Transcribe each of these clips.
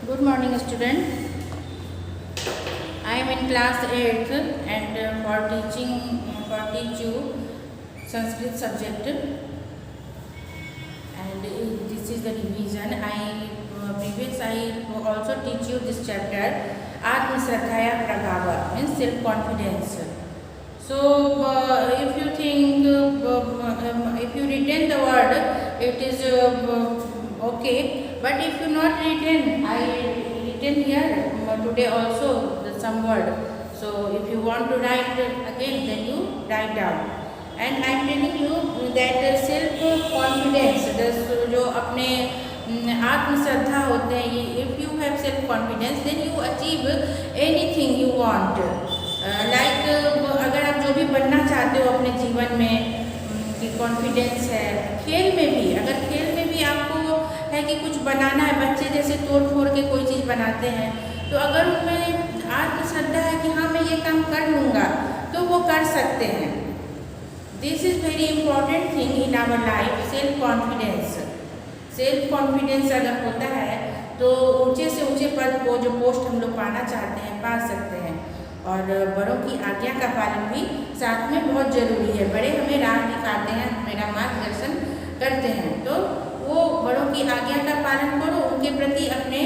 Good morning, student. I am in class 8th and for teach you Sanskrit subject. And this is the revision. I also teach you this chapter. Atma Shraddhaya Prabhava means self confidence. So if you think if you retain the word, it is okay. But if you not retain, I written here today also some word. So if you want to write again, then you write down. And I am telling you that self confidence, जो अपने आत्मश्रद्धा होते हैं, if you have self confidence, then you achieve anything you want. Like अगर आप जो भी बनना चाहते हो अपने जीवन में कि कॉन्फिडेंस है, खेल में भी, अगर खेल में भी आपको है कि कुछ बनाना है, बच्चे जैसे तोड़ फोड़ के कोई चीज़ बनाते हैं, तो अगर उनमें आत्मश्रद्धा है कि हाँ मैं ये काम कर लूँगा, तो वो कर सकते हैं. This is very important thing in our life. Self confidence. Self confidence अगर होता है तो ऊंचे से ऊंचे पद को, जो पोस्ट हम लोग पाना चाहते हैं, पा सकते हैं. और बड़ों की आज्ञा का पालन भी साथ में बहुत ज़रूरी है. बड़े हमें राह दिखाते हैं, मेरा मार्गदर्शन करते हैं, तो वो बड़ों की आज्ञा का पालन करो, उनके प्रति अपने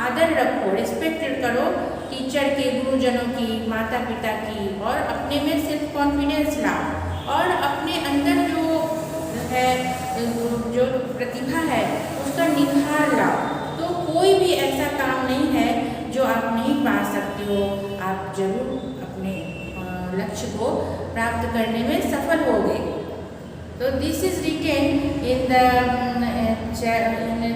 आदर रखो, रिस्पेक्ट करो, टीचर के, गुरुजनों की, माता पिता की, और अपने में सेल्फ कॉन्फिडेंस लाओ और अपने अंदर जो है, जो प्रतिभा है, उसका निखार लाओ. तो कोई भी ऐसा काम नहीं है जो आप नहीं पा सकते हो. आप जरूर अपने लक्ष्य को प्राप्त करने में सफल होंगे. तो this is written in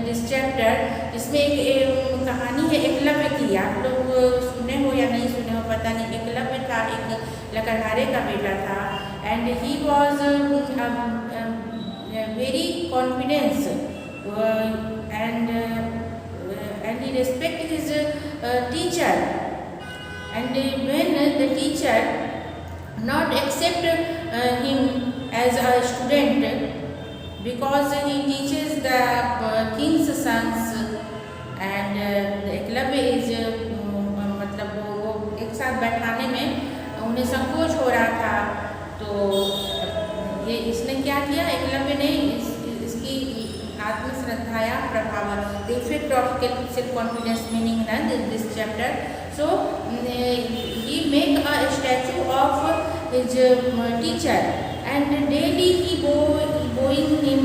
this chapter. इसमें एक कहानी है एकलव्य की. आप लोग सुने हो या नहीं सुने हो पता नहीं. एकलव्य था, एक लकड़हारे का बेटा था, and he was very confidence and he respect his teacher. And when the teacher not accept him as a student because he teaches the king's sons, and Eklavya is मतलब वो एक साथ बैठाने में उन्हें संकोच हो रहा था, तो ये इसने क्या किया, एकलव्य ने इसकी आत्मश्रद्धाया प्रभाव, the effect of self confidence meaning in this chapter. So he make a statue of his teacher, and daily he going him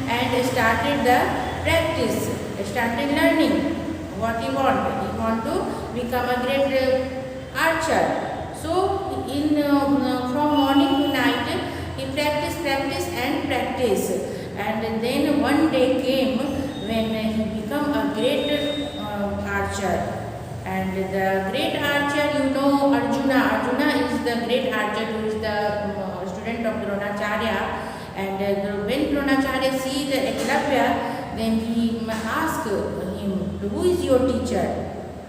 and started the practice, started learning what he want to become a great archer. So in from morning to night he practice, and then one day came when he become a great archer. And the great archer, you know, Arjuna is the great archer, who is the student of Dronacharya. And when Dronacharya see the Eklavya, then he ask him, who is your teacher?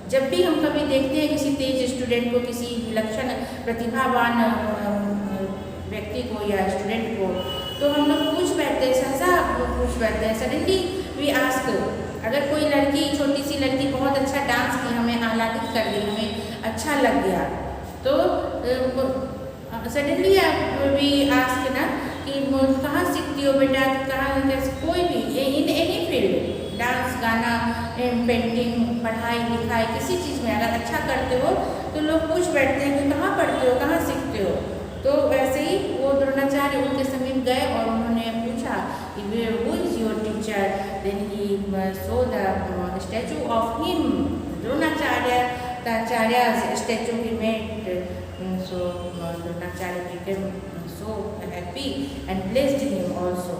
जब भी हम कभी देखते हैं किसी तेज student को, किसी विलक्षण प्रतिभावान व्यक्ति को या स्टूडेंट को, तो हम लोग पूछ बैठते हैं, सहसा पूछ बैठते हैं. Suddenly we ask. अगर कोई लड़की, छोटी सी लड़की बहुत अच्छा डांस की, हमें आह्लादित कर दी, हमें अच्छा लग गया, तो सडनली वी आस्क ना कि कहाँ सीखती हो बेटा, कहाँ, कोई भी इन एनी फील्ड, डांस, गाना, पेंटिंग, पढ़ाई लिखाई, किसी चीज़ में अगर अच्छा करते हो तो लोग पूछ बैठते हैं कि कहाँ पढ़ते हो, कहाँ सीखते हो. तो वैसे ही वो द्रोणाचार्य उनके समीप गए और उन्होंने पूछा कि who is your teacher. Then he saw the statue of him, Dronacharya's statue he made. So Dronacharya became so happy and blessed him also.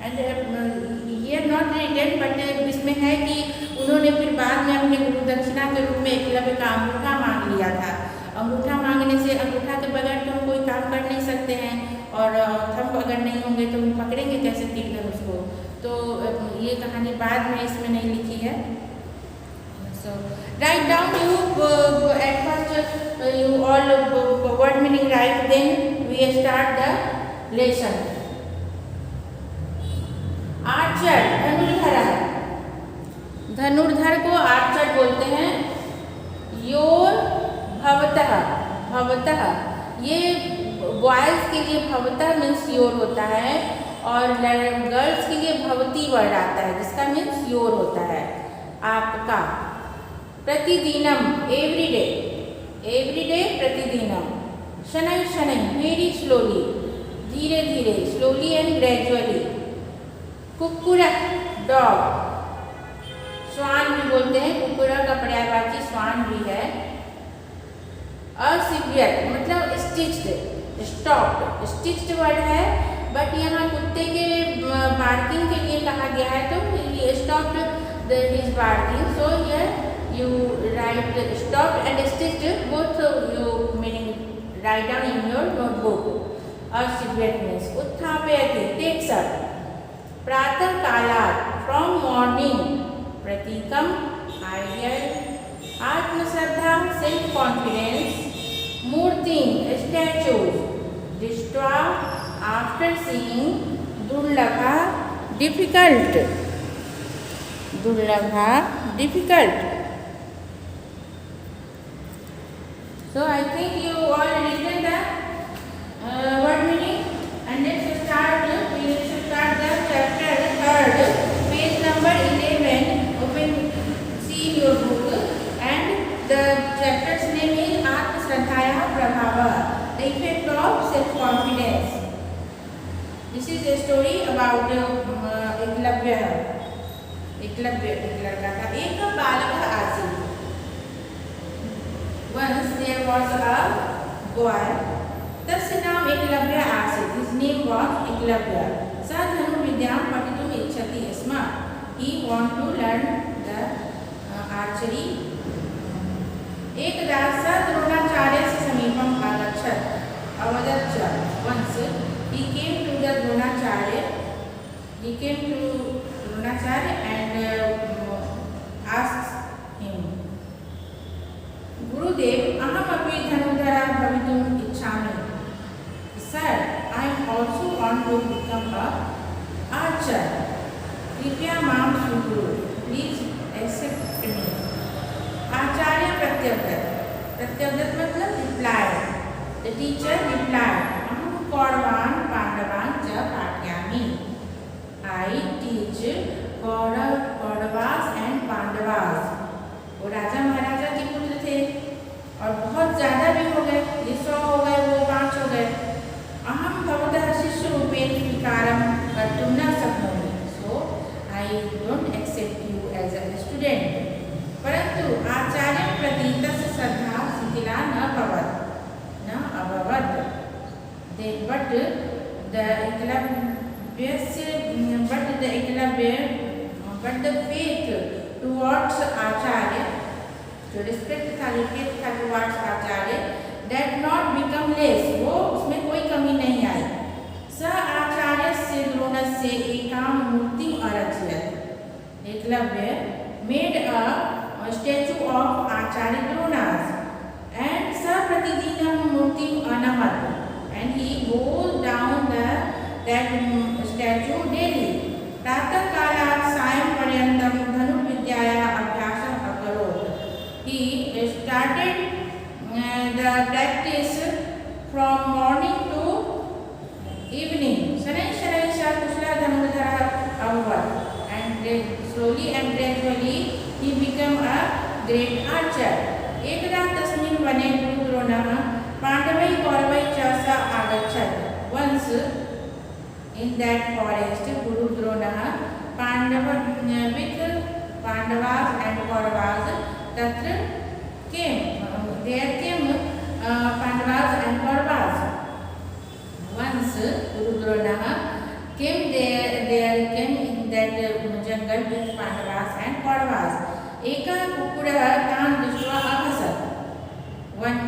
And here not written, but इसमें है कि उन्होंने फिर बाद में अपने गुरु दक्षिणा के रूप में एकलव्य का अंगूठा मांग लिया था. अंगूठा मांगने से, अंगूठा के बगैर तो हम कोई काम कर नहीं सकते हैं, और थंब अगर नहीं होंगे तो हम पकड़ेंगे कैसे तीर धनुष को. तो ये कहानी बाद में इसमें नहीं लिखी है. So write down, you at first you all word meaning write, then we start the lesson. Archer, धनुर्धर. धनुर्धर को आर्चर बोलते हैं योर भवतः। भवतः ये बॉयज़ के लिए भवतः मीन्स योर होता है और गर्ल्स के लिए भवती वर्ड आता है जिसका मीन्स योर होता है, आपका। प्रतिदिनम एवरीडे, एवरीडे प्रतिदिनम। शनै शनै वेरी स्लोली, धीरे धीरे, स्लोली एंड ग्रेजुअली। कुक्कुरा डॉग, स्वान भी बोलते हैं, कुक्कुरा का पर्यायवाची स्वान भी है। असिवियर मतलब स्टिच्ड, स्टॉप्ड, स्टिच्ड वर्ड है बट यहाँ कुत्ते के बार्किंग के लिए कहा गया है तो stopped his barking, so here you write stopped and stitched both you meaning write down in your notebook. असिवियर मीन्स उत्थापयति टेक्स अप। प्रातः कालात् फ्रॉम मॉर्निंग। प्रतीकम आइडियल। आत्मश्रद्धा सेल्फ कॉन्फिडेंस। मूर्ति स्टैचूज। दृष्ट्वा आफ्टर सीइंग। दुर्लभा डिफिकल्ट, दुर्लभा difficult. So I think you all written the word meaning and let's start. We should start the chapter 3, page number 11. Open, see your book and the chapter's name is Atmashraddhaya Prabhava, the effect of self-confidence. This is a story about Eklavya. Eklavya एक लड़का था, एक बालक आसीत्। Once there was a boy, तस्य नाम एकलव्य आसीत्। His name was Eklavya. सः धनुर्विद्यां पठितुम् इच्छति स्म। He want to learn the archery. एकदा सः द्रोणाचार्यस्य समीपम् आगच्छत्। अवदत् च। Once he came to the Dronacharya. He came to Dronacharya and asked him, Gurudev, aham api dhanudhara bhavitum ichchami. Sir, I also want to become a archer. Kripya maam sudhuru. Please accept me. Acharya pratyavdat. Pratyavdat matlab replied. The teacher replied, aham Kauravan Pandavan cha patyami. I teach Kauravas and Pandavas. वो राजा महाराजा के पुत्र थे और बहुत ज़्यादा भी हो गए, ये 100 हो गए, वो 5 हो गए। अहम भवतः शिष्य रूपेण स्वीकारं कर्तुं न शक्नोमि, so I don't accept you as a student. परंतु आचार्य प्रति तस्य श्रद्धा शिथिला न अभवत्। But the faith towards Acharya, जो respect था, faith था towards Acharya, that not become less, वो उसमें कोई कमी नहीं आई। स आचार्यस्य द्रोणस्य एकां मूर्तिम् अरचयत्। Eklavya made a statue of Acharya Dronas and स प्रतिदिनं मूर्तिम् अनमत्, and he goes down that statue daily. प्रातः कालात् सायं पर्यन्तं धनुर्विद्यायाः अभ्यासम् अकरोत्। He started the practice from morning to evening. शनैः शनैः सः कुशलः धनुर्धरः अभवत् and slowly and gradually he became a great archer. एकदा तस्मिन् वने गुरुद्रोणः पाण्डवैः कौरवैः च सह आगच्छत्। Once in that forest, Guru Drona with Pandavas and Kauravas tatra came. There came Pandavas and Kauravas. Once Guru Drona came there came in that jungle with Pandavas and Kauravas. Eka kukura tan drishtva abhasat. One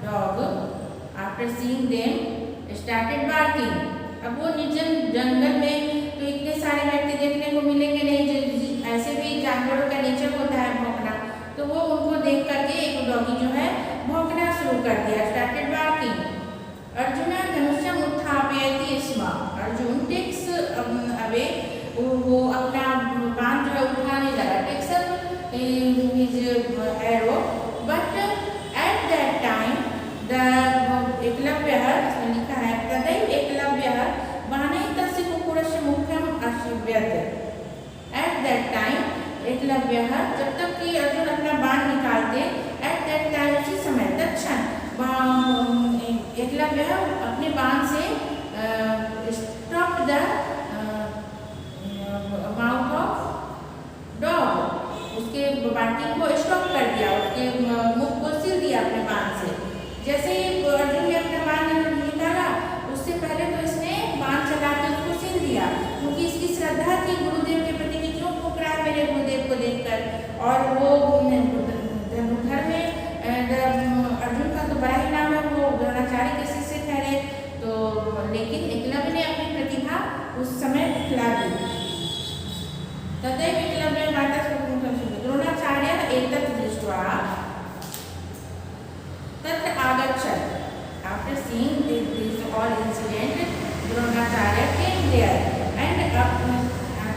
dog, after seeing them, started barking. अब वो निर्जन जंगल में तो इतने सारे व्यक्ति देखने को मिलेंगे नहीं, ऐसे भी जानवरों का नेचर होता है भौंकना, तो वो उनको देख करके एक डॉगी जो है भौंकना शुरू कर दिया, स्टार्टेड बार्किंग। अर्जुन धनुष्यम उत्थापयति स्म। अर्जुन टेक्स अवे, वो अपना बाण जो है उठाने लगा, टेक्स हिज एकलव्य जब तक कि अर्जुन अपना बाण निकालते एट दैट टाइम उसी समय तत्क्षण एकलव्य अपने बाण से stop the mouth of dog, उसके बाल्टी को स्टॉप कर दिया, उसके मुख को सील दिया अपने बाण से। जैसे ही अर्जुन ने अपना बाण निकाला उससे पहले तो इसने बाण चला के उसको सील दिया, क्योंकि इसकी श्रद्धा थी गुरुदेव के प्रति कि क्यों फूक रहा है मेरे गुरुदेव को देखकर। और वो धनुर्धर में अर्जुन का तो बड़ा ही नाम है, वो द्रोणाचार्य के शिष्य ठहरे, तो लेकिन एकलव्य ने अपनी प्रतिभा उस समय दिखला दी। तदैव एकलव्य माता द्रोणाचार्य एतत् दृष्ट्वा तत्र आगच्छत्। After seeing this all incident, Dronacharya came there and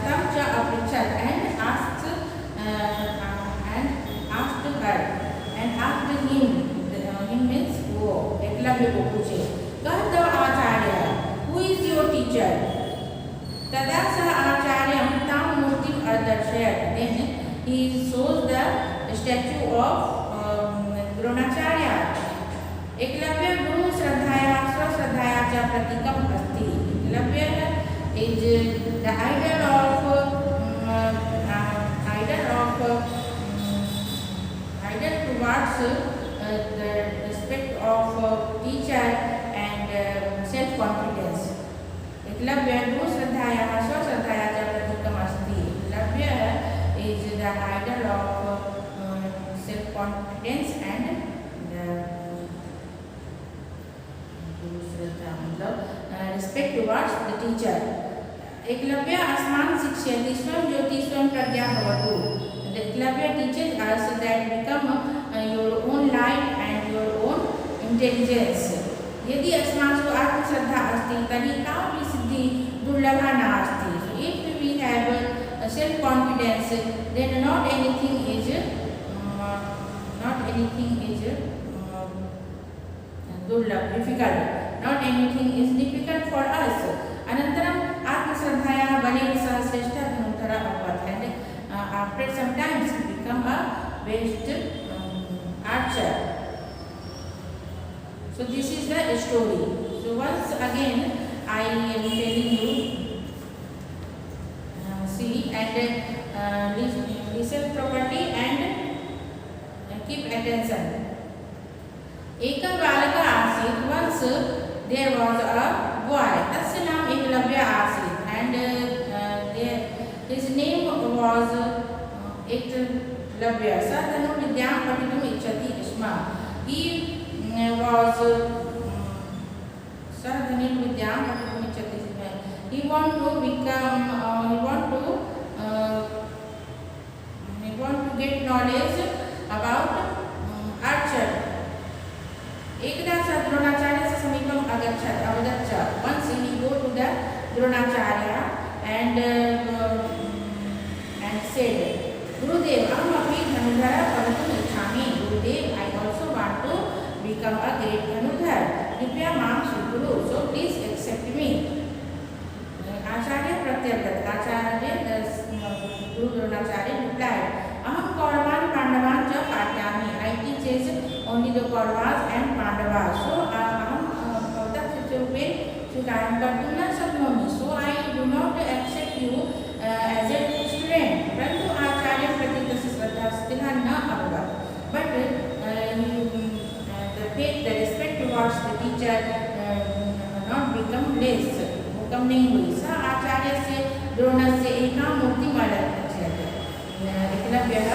tam cha aprichat and asked her and asked him. Him means वो एकलव्य को पूछे, कह दो आचार्य, who is your teacher? तदा सः आचार्यं तां मूर्तिम् अदर्शयत्। Then he shows the statue of Dronacharya. Eklavya गुरु श्रद्धाया स्वश्रद्धाया च प्रतीकम् अस्ति। Eklavya is the idol towards the respect of teacher and self confidence. Eklavya गुरु श्रद्धाया स्वश्रद्धाया च प्रतीकम् अस्ति। Eklavya is the idol of self confidence and respect towards the teacher. Eklavya अस्मान् शिक्षयति स्वयं ज्योति स्वयं प्रज्ञा भवतु। Eklavya teaches us that become your own light and your own intelligence. यदि अस्मासु आत्मश्रद्धा अस्ति तर्हि कापि सिद्धि दुर्लभा नास्ति. So if we have self confidence, then not anything is difficult. Not anything is difficult for us. Anantaram आत्मश्रद्धाया बलेन सह श्रेष्ठः धनुर्धरः अभवत्. And after some time he become a best archer. So this is the story. So once again I am telling you, see and listen properly and keep attention. एकः बालकः आसीत्. Once there was a boy. तस्य नाम एकलव्य आसीत्. And his name was Eklavya. सः धनुर्विद्यां पठितुम् इच्छति स्म. He was सः धनुर्विद्यां पठितुम् इच्छति स्म. He want to get knowledge about archer. एकदा सः द्रोणाचार्यस्य समीपम् अवगच्छत्. Once he go to the Dronacharya and said, Gurudev, अहमपि धनुर्धरः भवितुम् इच्छामि. Gurudev, I also want to become a great धनुर्धर. कृपया मां स्वीकुरु. So please accept me. Acharya प्रत्यर्पयत्. Acharya Guru Dronacharya replied, अहं कौरवान् पाण्डवान् च पाठयामि. I teaches only the Kauravas and Pandavas. So अहं भवतः शिष्यरूपे स्वीकारं कर्तुं न शक्नोमि. So I do not accept you as a student. परन्तु आचार्यं प्रति तस्य श्रद्धा स्थिरा न अभवत्. But the faith, the respect towards the teacher not become less. वो कम नहीं हुई. सः आचार्यस्य द्रोणस्य एकां मूर्तिम् अलक्षयत्. एकलव्यः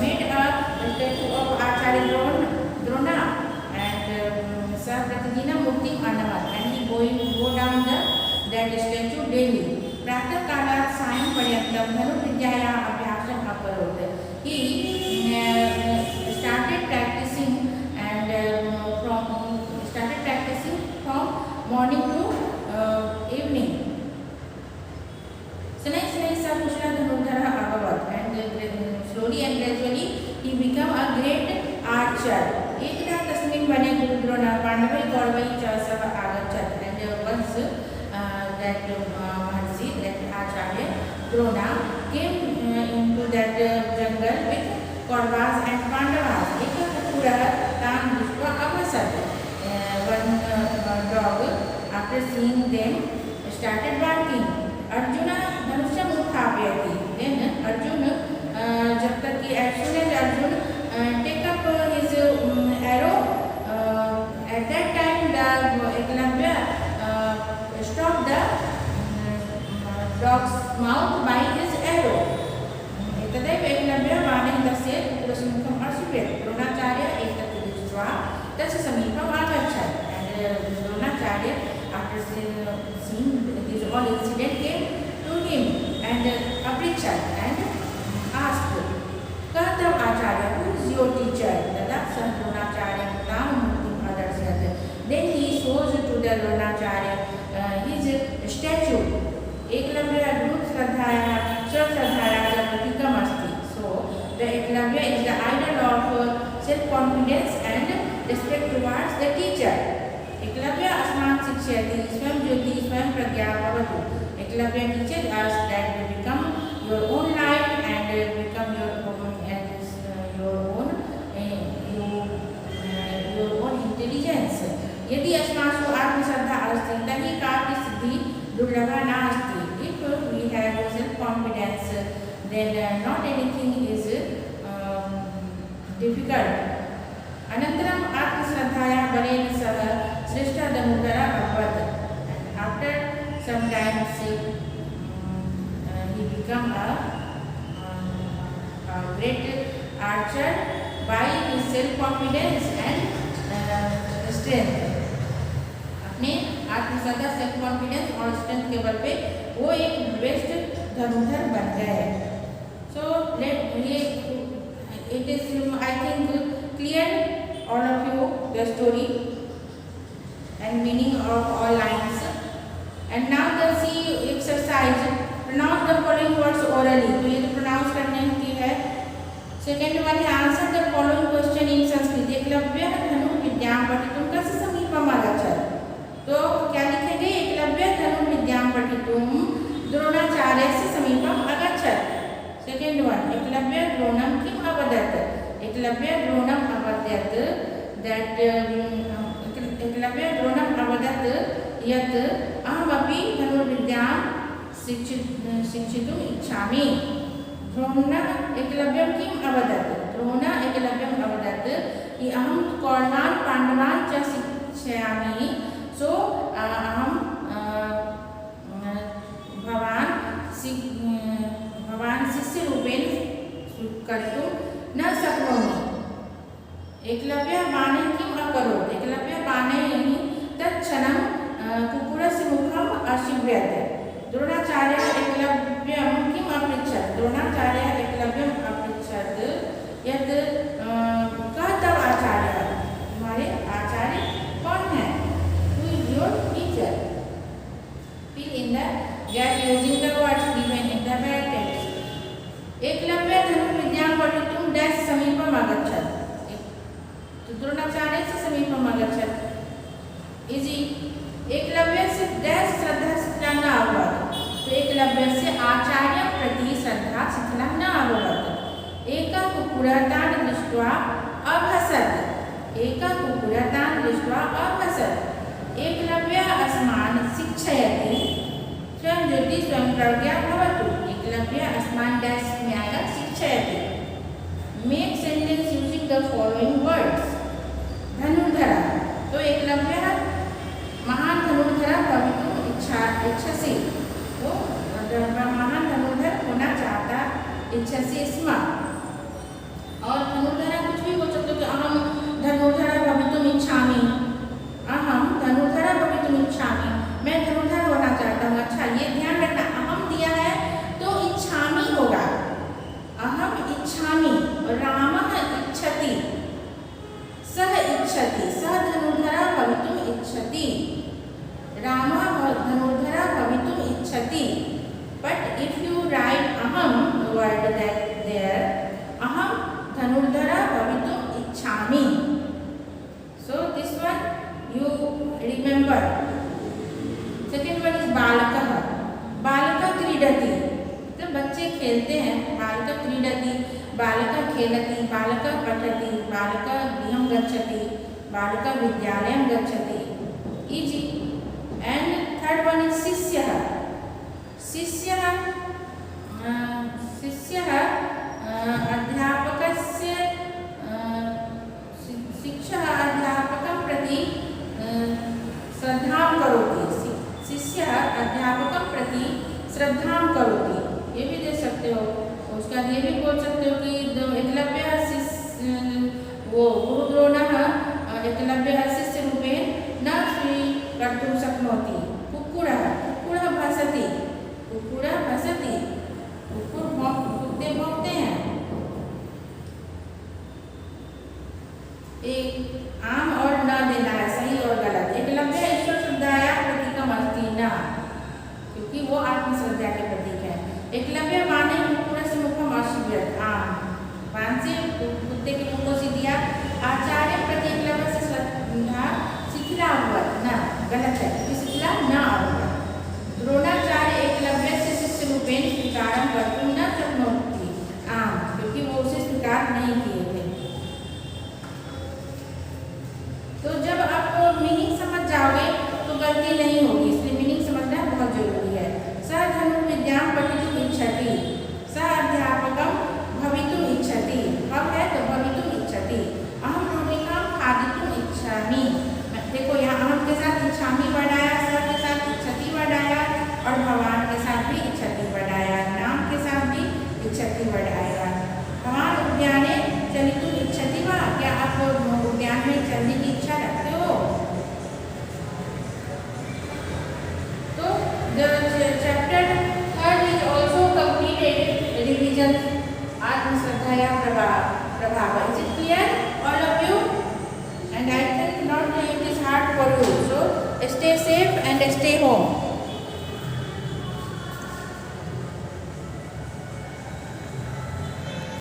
made a statue of Acharya Drona and sah प्रतिदिनं मूर्तिम् आनवत्. And he go down that statue daily. प्रातः कालात् सायं पर्यन्तं धनुर्विद्यायाः अभ्यासम् अकरोत्. He started practicing from morning to evening. शनैः सः कुशलः धनुर्धरः अभवत्. And slowly and gradually he became a great archer. एकदा तस्मिन् वने गुरुद्रोणः पाण्डवैः कौरवैः च सह आगच्छत्. And once that Acharya Drona came into that jungle with Kauravas and Pandavas. Eka Kapura Tan Dishwa Avasat. One dog, after seeing them, started barking. Arjuna धनुष्य मुखापयति. Then Arjuna, जब तक कि as soon as Arjuna take up his arrow, at that time the Eklavya stopped the dog's mouth by his arrow. तदेव एकलव्य बाणेन तस्य पुत्रसम्मुखम् अर्षिपेत्. द्रोणाचार्य एतत् दृष्ट्वा तस्य समीपम् आगच्छत्. And Dronacharya, after seeing this all incident, came to him and approached and asked, "Katav Acharya, who is your teacher?" Tada sah Dronacharya tam muktim adarsyat. Then he shows to the Dronacharya his statue. Eklavya Dhruv Shraddhaya Shraddhaya Pratikam Asti. So the Eklavya is the idol of self-confidence and respect towards the teacher. Eklavya asman shikshayati swam jyoti swam pragya bhavatu. Eklavya teaches us that you become your own light and become your own intelligence. यदि अस्मासु आत्मश्रद्धा अस्ति तर्हि कापि सिद्धि दुर्लभा नास्ति. If we have self-confidence, then not anything is difficult. अनन्तरम् आत्मश्रद्धायाः बलेन सह श्रेष्ठः धनुर्धरः अभवत्. And after some time he became a great archer by his self-confidence and strength. अपने आत्मश्रद्धा, सेल्फ कॉन्फिडेंस और स्ट्रेंथ के बल पे वो एक बेस्ट धनुर्धर बन गए. सो लेट ये it is I think clear all of you the story and meaning of all lines. And now the see exercise, pronounce the following words orally. तो ये तो pronounce करने की है. Second one है answer the following question in Sanskrit. Eklavya धनुर्विद्यां पठितुं कस्य समीपम् आगच्छत्. तो क्या लिखेंगे? एकलव्य धनुर्विद्यां पठितुं द्रोणाचार्यस्य समीपम् अगच्छत्. Second one, एकलव्य द्रोणं किम् अवदत्. एकलव्य द्रोणम् अवदत् that एकलव्य द्रोणम् अवदत् यत् अहमपि धनुर्विद्यां शिक्षितुम् इच्छामि. द्रोण एकलव्यं किम् अवदत्. द्रोण एकलव्यम् अवदत् कि अहं कौरवान् पाण्डवान् च शिक्षयामि. सो अहं भवान् शिष्यरूपेण कर्तुं न शक्नोमि. एकलव्यः बाणेन किम् अकरोत्. एकलव्यः बाणेन तत्क्षणं कुक्कुरस्य मुखम् अशीव्यत्. द्रोणाचार्यः एकलव्यं किम् अपृच्छत्. द्रोणाचार्यः एकलव्यम् अपृच्छत् यत् कः तव आचार्यः. तुम्हारे आचार्य कौन है. Who is your teacher. Fill in the gap using the words given in the text. Eklavya धनुर्विद्यां पठितुं डैश समीपम् अगच्छत्. तो द्रोणाचार्यस्य समीपम् अगच्छत्. इजी एकलव्यस्य डैश श्रद्धा शिथिला न अभवत्. तो एकलव्यस्य आचार्यं प्रति श्रद्धा शिथिला न अभवत्. एकः कुक्कुरः तान् दृष्ट्वा अभसत्. एकः कुक्कुरः तान् दृष्ट्वा अभसत्. एकलव्यः अस्मान् शिक्षयति स्वयं ज्योति स्वयं प्रज्ञा भवतु. एकलव्यः अस्मान् डैश में आएगा शिक्षयति. Make sentence using the following words. धनुर्धर. तो एकलव्यः महान धनुर्धर भवितुम् इच्छसि. तो महान धनुर्धर होना चाहता इच्छसि स्म. और धनुर्धर कुछ भी हो सकते कि अहम धनुर्धर भवितुम् इच्छामि. अहम धनुर्धर भवितुम् इच्छामि. मैं धनुर्धर होना चाहता हूँ. अच्छा ये ध्यान रखना, अहम दिया है तो इच्छामि होगा. अहम इच्छामि. रामः इच्छति. सः इच्छति. सः धनुर्धरः भवितुम् इच्छति. रामः धनुर्धरः भवितुम् इच्छति. But if you write aham word that there, aham धनुर्धरः भवितुम् इच्छामि. So this one you remember. Second one is बालकः. बालकः क्रीडति. तो बच्चे खेलते हैं. बालकः क्रीडति, बालकः खेलति, बालकः पठति, बालकः गृहं गच्छति, बालकः विद्यालयं गच्छति. Easy. And third one is शिष्यः. शिष्यः अध्यापकस्य शिक्षः अध्यापकं प्रति श्रद्धां करोति. शिष्यः अध्यापकं प्रति श्रद्धां करोति. ये भी दे सकते हो. उसका ये भी बोल सकते हो कि एकलव्यः गुरुद्रोणः एकलव्यः शिष्यरूपेण न स्वीकर्तुं शक्नोति. कुक्कुरः भसति. कुक्कुर कुत्ते भौंकते हैं. एक आम और न देना है, सही और गलत. एकलव्य ईश्वर श्रद्धाया प्रतीकम अस्ति न, क्योंकि वो आत्मश्रद्धा के प्रतीक है. एकलव्य माने कुक्कुरस्य मुखम अशिव्यत्. आम बाण से कुत्ते के मुख को सी दिया. आचार्य प्रति एकलव्य से श्रद्धा शिथिला अभवत्. न, गलत है, क्योंकि शिथिला न अभवत्. द्रोणाचार्य एकलव्य से शिष्य रूपेण स्वीकारं कर्तुं न शक्नोति. आम, क्योंकि वो उसे स्वीकार नहीं किए थे. तो जब आप मीनिंग समझ जाओगे तो गलती नहीं होगी, इसलिए मीनिंग समझना बहुत जरूरी है. सः धनुर्विद्यां पठितुम् इच्छति. सः अध्यापकं भवितुम् इच्छति. अब है तो भवितुम् इच्छति. अहं रोटिकां खादितुम् इच्छामि. देखो यहाँ अहम के साथ इच्छामि वर्ड आया, सः के साथ इच्छति वर्ड आया और भवान के साथ भी इच्छति वर्ड आया. नाम के साथ भी इच्छति वर्ड आएगा. भवान उद्याने चलितुम् इच्छति वा. क्या आप उद्यान में चलने की इच्छा रखते हो? तो the chapter 3 is also completed revision आत्मश्रद्धया प्रभाव. Is it clear, all of you? And I think not it is hard for you. So stay safe and stay home.